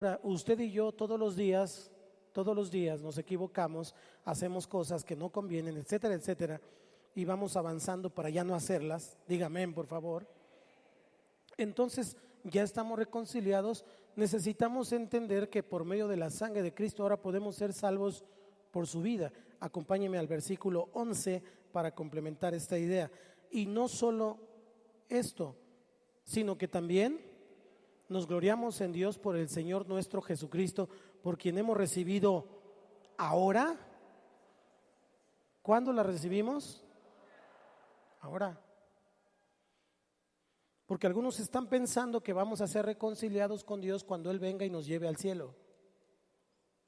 Ahora, usted y yo todos los días nos equivocamos, hacemos cosas que no convienen, etcétera, etcétera, y vamos avanzando para ya no hacerlas. Dígame, por favor. Entonces, ya estamos reconciliados. Necesitamos entender que por medio de la sangre de Cristo ahora podemos ser salvos por su vida. Acompáñeme al versículo 11 para complementar esta idea. Y no solo esto, sino que también nos gloriamos en Dios por el Señor nuestro Jesucristo, por quien hemos recibido ahora. ¿Cuándo la recibimos? Ahora. Porque algunos están pensando que vamos a ser reconciliados con Dios cuando Él venga y nos lleve al cielo.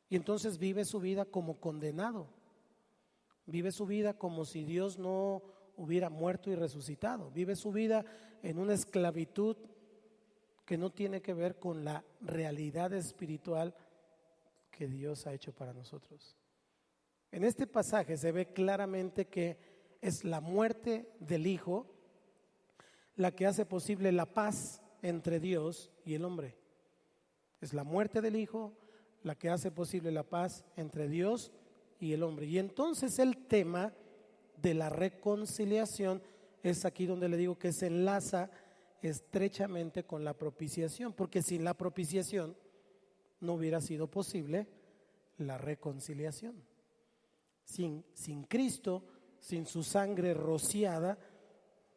Y entonces vive su vida como condenado. Vive su vida como si Dios no hubiera muerto y resucitado. Vive su vida en una esclavitud que no tiene que ver con la realidad espiritual que Dios ha hecho para nosotros. En este pasaje se ve claramente que es la muerte del Hijo la que hace posible la paz entre Dios y el hombre. Es la muerte del Hijo la que hace posible la paz entre Dios y el hombre. Y entonces el tema de la reconciliación es aquí donde le digo que se enlaza estrechamente con la propiciación, porque sin la propiciación no hubiera sido posible la reconciliación. Sin Cristo, sin su sangre rociada,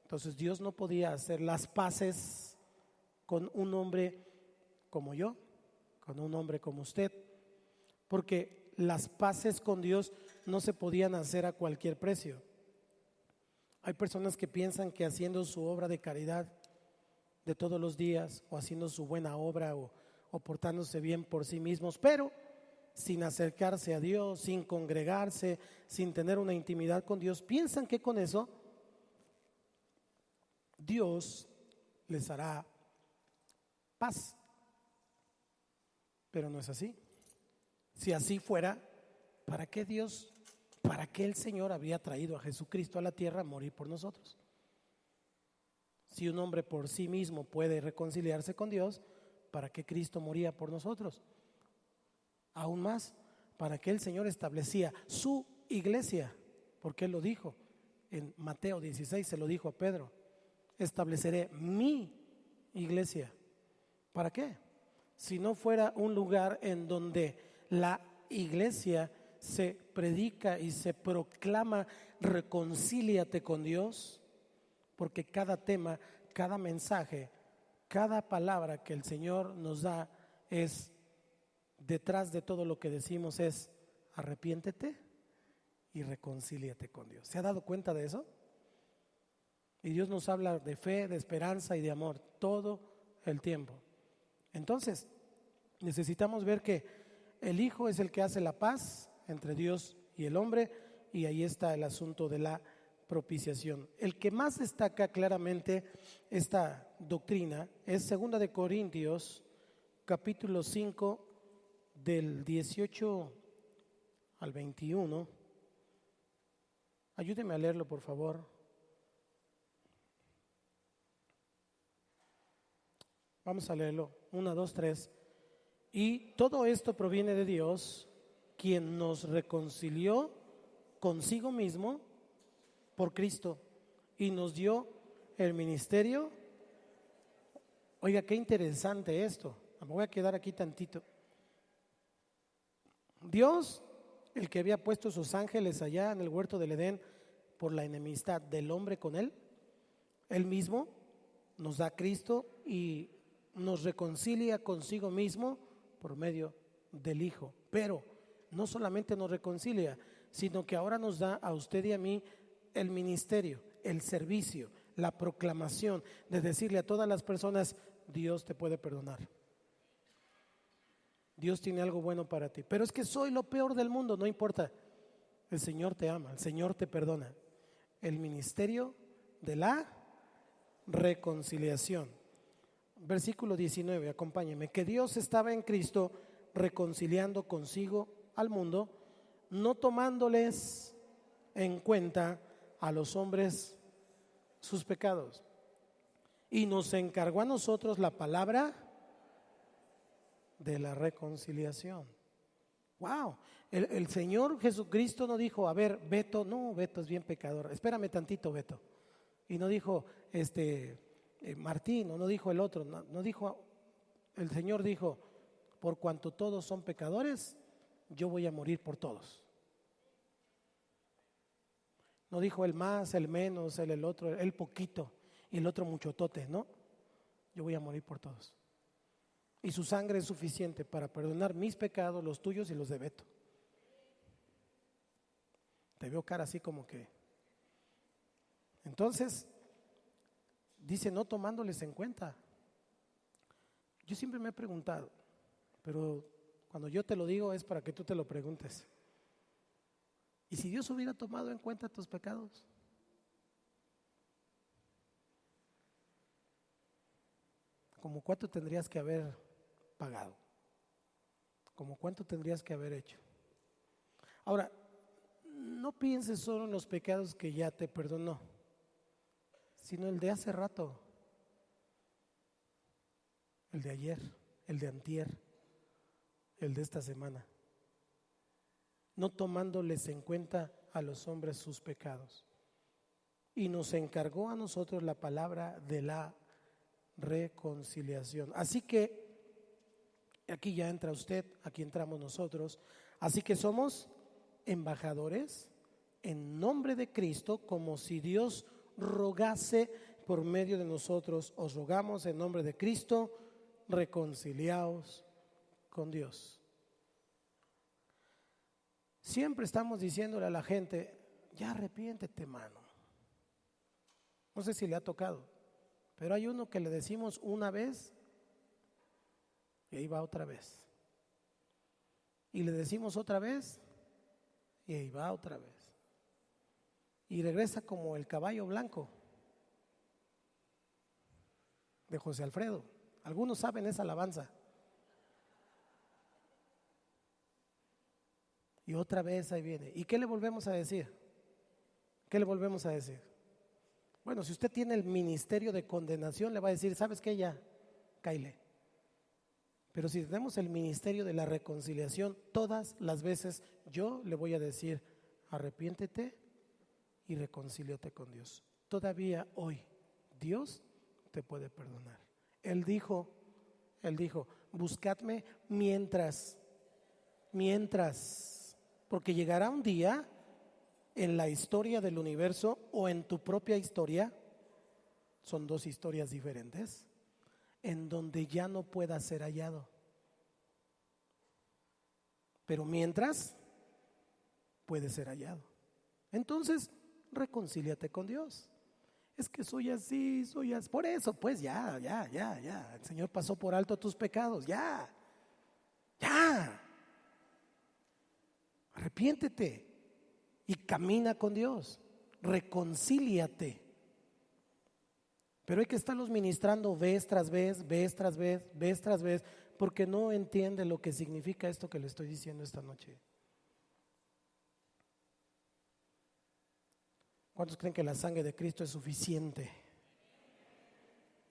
entonces Dios no podía hacer las paces con un hombre como yo, con un hombre como usted, porque las paces con Dios no se podían hacer a cualquier precio. Hay personas que piensan que haciendo su obra de caridad de todos los días, o haciendo su buena obra, o portándose bien por sí mismos, pero sin acercarse a Dios, sin congregarse, sin tener una intimidad con Dios, piensan que con eso Dios les hará paz. Pero no es así. Si así fuera, ¿para qué el Señor habría traído a Jesucristo a la tierra a morir por nosotros? Si un hombre por sí mismo puede reconciliarse con Dios, ¿para qué Cristo moría por nosotros? Aún más, ¿para qué el Señor establecía su iglesia? Porque Él lo dijo en Mateo 16, se lo dijo a Pedro: estableceré mi iglesia. ¿Para qué? Si no fuera un lugar en donde la iglesia se predica y se proclama reconcíliate con Dios, porque cada tema, cada mensaje, cada palabra que el Señor nos da es, detrás de todo lo que decimos es: arrepiéntete y reconcíliate con Dios. ¿Se ha dado cuenta de eso? Y Dios nos habla de fe, de esperanza y de amor todo el tiempo. Entonces, necesitamos ver que el Hijo es el que hace la paz entre Dios y el hombre, y ahí está el asunto de la propiciación. El que más destaca claramente esta doctrina es 2 de Corintios, capítulo 5, del 18 al 21. Ayúdeme a leerlo, por favor. Vamos a leerlo. 1, 2, 3. Y todo esto proviene de Dios, quien nos reconcilió consigo mismo por Cristo y nos dio el ministerio. Oiga, qué interesante esto. Me voy a quedar aquí tantito. Dios, el que había puesto sus ángeles allá en el huerto del Edén por la enemistad del hombre con Él, Él mismo nos da a Cristo y nos reconcilia consigo mismo por medio del Hijo. Pero no solamente nos reconcilia, sino que ahora nos da a usted y a mí el ministerio, el servicio, la proclamación de decirle a todas las personas: Dios te puede perdonar. Dios tiene algo bueno para ti. Pero es que soy lo peor del mundo, no importa. El Señor te ama, el Señor te perdona. El ministerio de la reconciliación. Versículo 19, acompáñenme. Que Dios estaba en Cristo reconciliando consigo al mundo, no tomándoles en cuenta a los hombres sus pecados. Y nos encargó a nosotros la palabra de la reconciliación. Wow, el Señor Jesucristo no dijo, a ver, Beto, no, Beto es bien pecador, espérame tantito, Beto. Y no dijo, Martín, o no dijo el otro, no dijo, el Señor dijo, por cuanto todos son pecadores, yo voy a morir por todos. No dijo el más, el menos, el otro, el poquito y el otro muchotote, no. Yo voy a morir por todos. Y su sangre es suficiente para perdonar mis pecados, los tuyos y los de Beto. Te veo cara así como que. Entonces, dice no tomándoles en cuenta. Yo siempre me he preguntado, pero cuando yo te lo digo es para que tú te lo preguntes. ¿Y si Dios hubiera tomado en cuenta tus pecados? ¿Cómo cuánto tendrías que haber pagado? ¿Cómo cuánto tendrías que haber hecho? Ahora, no pienses solo en los pecados que ya te perdonó, sino el de hace rato, el de ayer, el de antier, el de esta semana, no tomándoles en cuenta a los hombres sus pecados. Y nos encargó a nosotros la palabra de la reconciliación. Así que aquí ya entra usted, aquí entramos nosotros. Así que somos embajadores en nombre de Cristo, como si Dios rogase por medio de nosotros. Os rogamos en nombre de Cristo, reconciliaos con Dios. Siempre estamos diciéndole a la gente, ya arrepiéntete, mano. No sé si le ha tocado, pero hay uno que le decimos una vez y ahí va otra vez. Y le decimos otra vez y ahí va otra vez. Y regresa como el caballo blanco de José Alfredo. Algunos saben esa alabanza. Y otra vez ahí viene. ¿Y qué le volvemos a decir? ¿Qué le volvemos a decir? Bueno, si usted tiene el ministerio de condenación, le va a decir, ¿sabes qué? Ya, cáile. Pero si tenemos el ministerio de la reconciliación, todas las veces yo le voy a decir, arrepiéntete y reconcíliate con Dios. Todavía hoy Dios te puede perdonar. Él dijo, buscadme mientras, porque llegará un día en la historia del universo o en tu propia historia, son dos historias diferentes, en donde ya no pueda ser hallado. Pero mientras puede ser hallado. Entonces, reconcíliate con Dios. Es que soy así. Por eso, pues ya. El Señor pasó por alto tus pecados. Ya. Arrepiéntete y camina con Dios. Reconcíliate. Pero hay que estarlos ministrando vez tras vez, porque no entiende lo que significa esto que le estoy diciendo esta noche. ¿Cuántos creen que la sangre de Cristo es suficiente?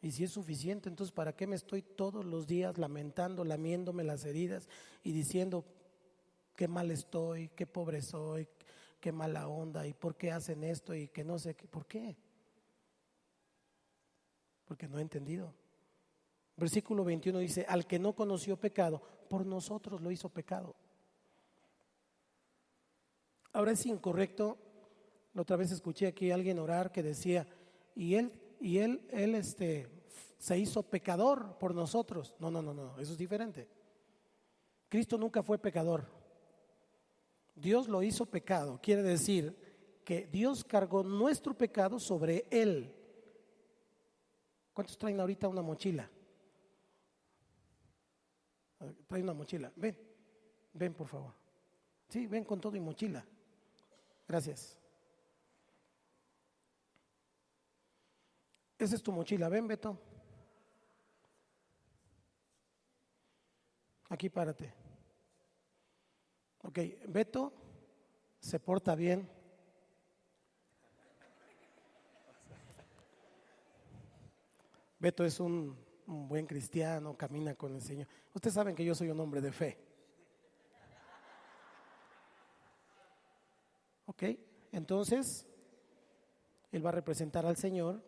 Y si es suficiente, entonces ¿para qué me estoy todos los días lamentando, lamiéndome las heridas y diciendo qué mal estoy, qué pobre soy, qué mala onda y por qué hacen esto y que no sé qué? ¿Por qué? Porque no he entendido. Versículo 21 dice, al que no conoció pecado, por nosotros lo hizo pecado. Ahora es incorrecto. La otra vez escuché aquí a alguien orar que decía, y él se hizo pecador por nosotros. No, eso es diferente. Cristo nunca fue pecador. Dios lo hizo pecado. Quiere decir que Dios cargó nuestro pecado sobre Él. ¿Cuántos traen ahorita una mochila? Trae una mochila. Ven por favor. Sí, ven con todo y mochila. Gracias. Esa es tu mochila. Ven, Beto. Aquí párate. Ok, Beto se porta bien. Beto es un un buen cristiano, camina con el Señor. Ustedes saben que yo soy un hombre de fe. ¿Ok? Entonces, él va a representar al Señor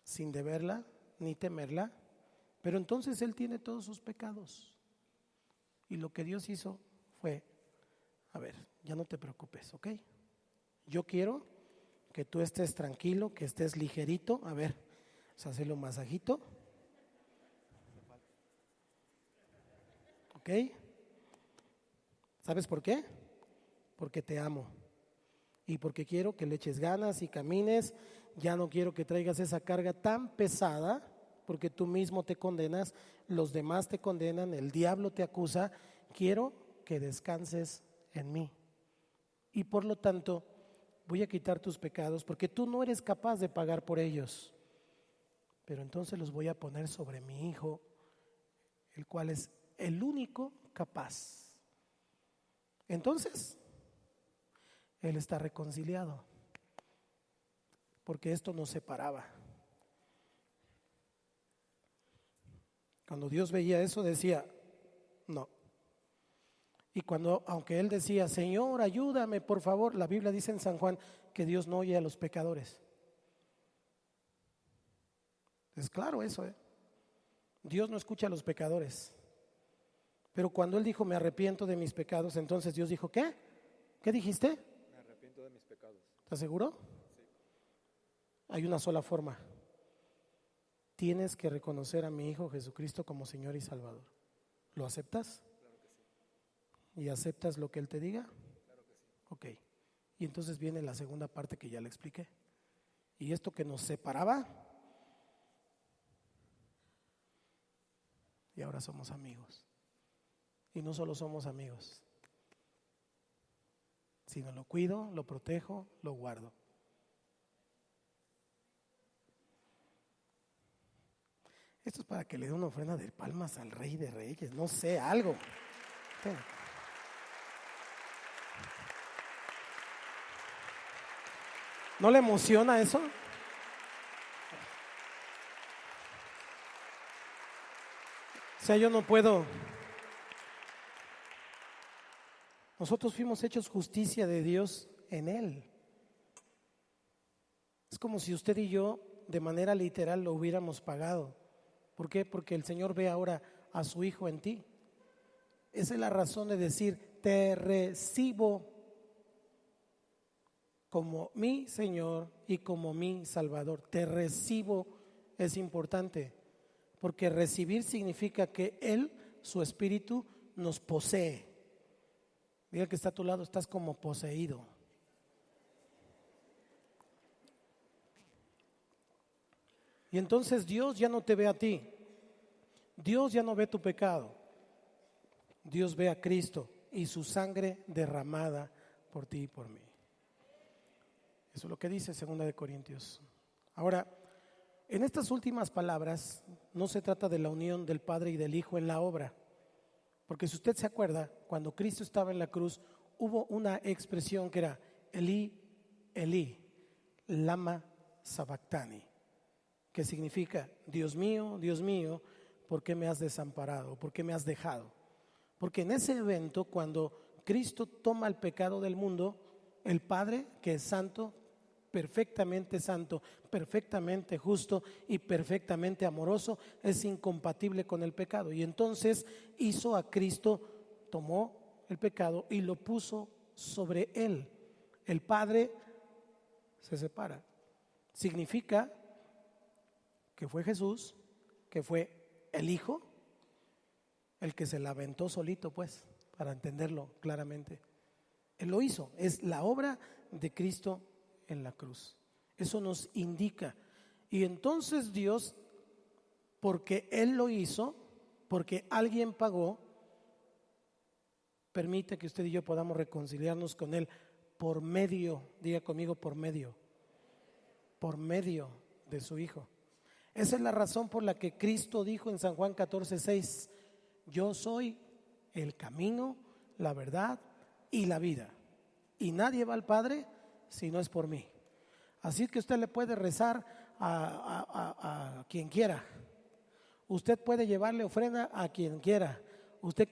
sin deberla ni temerla, pero entonces él tiene todos sus pecados. Y lo que Dios hizo fue, a ver, ya no te preocupes, ¿ok? Yo quiero que tú estés tranquilo, que estés ligerito. A ver, vamos a hacerle un masajito. ¿Ok? ¿Sabes por qué? Porque te amo y porque quiero que le eches ganas y camines. Ya no quiero que traigas esa carga tan pesada, porque tú mismo te condenas, los demás te condenan, el diablo te acusa. Quiero que descanses en mí y por lo tanto voy a quitar tus pecados porque tú no eres capaz de pagar por ellos, pero entonces los voy a poner sobre mi Hijo, el cual es el único capaz. Entonces Él está reconciliado, porque esto nos separaba. Cuando Dios veía eso decía, no. Y cuando, aunque Él decía, Señor, ayúdame, por favor, la Biblia dice en San Juan que Dios no oye a los pecadores. Es claro eso, Dios no escucha a los pecadores. Pero cuando Él dijo, me arrepiento de mis pecados, entonces Dios dijo, ¿qué? ¿Qué dijiste? Me arrepiento de mis pecados. ¿Estás seguro? Sí. Hay una sola forma. Tienes que reconocer a mi Hijo Jesucristo como Señor y Salvador. ¿Lo aceptas? Claro que sí. ¿Y aceptas lo que Él te diga? Claro que sí. Ok. Y entonces viene la segunda parte que ya le expliqué. Y esto que nos separaba, y ahora somos amigos. Y no solo somos amigos, sino lo cuido, lo protejo, lo guardo. Esto es para que le dé una ofrenda de palmas al Rey de Reyes, no sé, algo. ¿No le emociona eso? O sea, yo no puedo. Nosotros fuimos hechos justicia de Dios en Él. Es como si usted y yo de manera literal lo hubiéramos pagado. ¿Por qué? Porque el Señor ve ahora a su Hijo en ti. Esa es la razón de decir, te recibo como mi Señor y como mi Salvador. Te recibo es importante, porque recibir significa que Él, su Espíritu, nos posee. Diga que está a tu lado, estás como poseído. Y entonces Dios ya no te ve a ti. Dios ya no ve tu pecado. Dios ve a Cristo y su sangre derramada por ti y por mí. Eso es lo que dice 2 Corintios. Ahora, en estas últimas palabras no se trata de la unión del Padre y del Hijo en la obra. Porque si usted se acuerda, cuando Cristo estaba en la cruz, hubo una expresión que era Elí, Elí, lama sabactani, que significa, Dios mío, ¿por qué me has desamparado? ¿Por qué me has dejado? Porque en ese evento, cuando Cristo toma el pecado del mundo, el Padre, que es santo, perfectamente justo y perfectamente amoroso, es incompatible con el pecado. Y entonces hizo a Cristo, tomó el pecado y lo puso sobre él. El Padre se separa. Significa que fue Jesús, que fue el Hijo, el que se la aventó solito, pues, para entenderlo claramente. Él lo hizo, es la obra de Cristo en la cruz. Eso nos indica. Y entonces Dios, porque Él lo hizo, porque alguien pagó, permite que usted y yo podamos reconciliarnos con Él por medio, diga conmigo, por medio de su Hijo. Esa es la razón por la que Cristo dijo en San Juan 14:6, yo soy el camino, la verdad y la vida, y nadie va al Padre si no es por mí. Así que usted le puede rezar a quien quiera, Usted puede llevarle ofrenda a quien quiera. Usted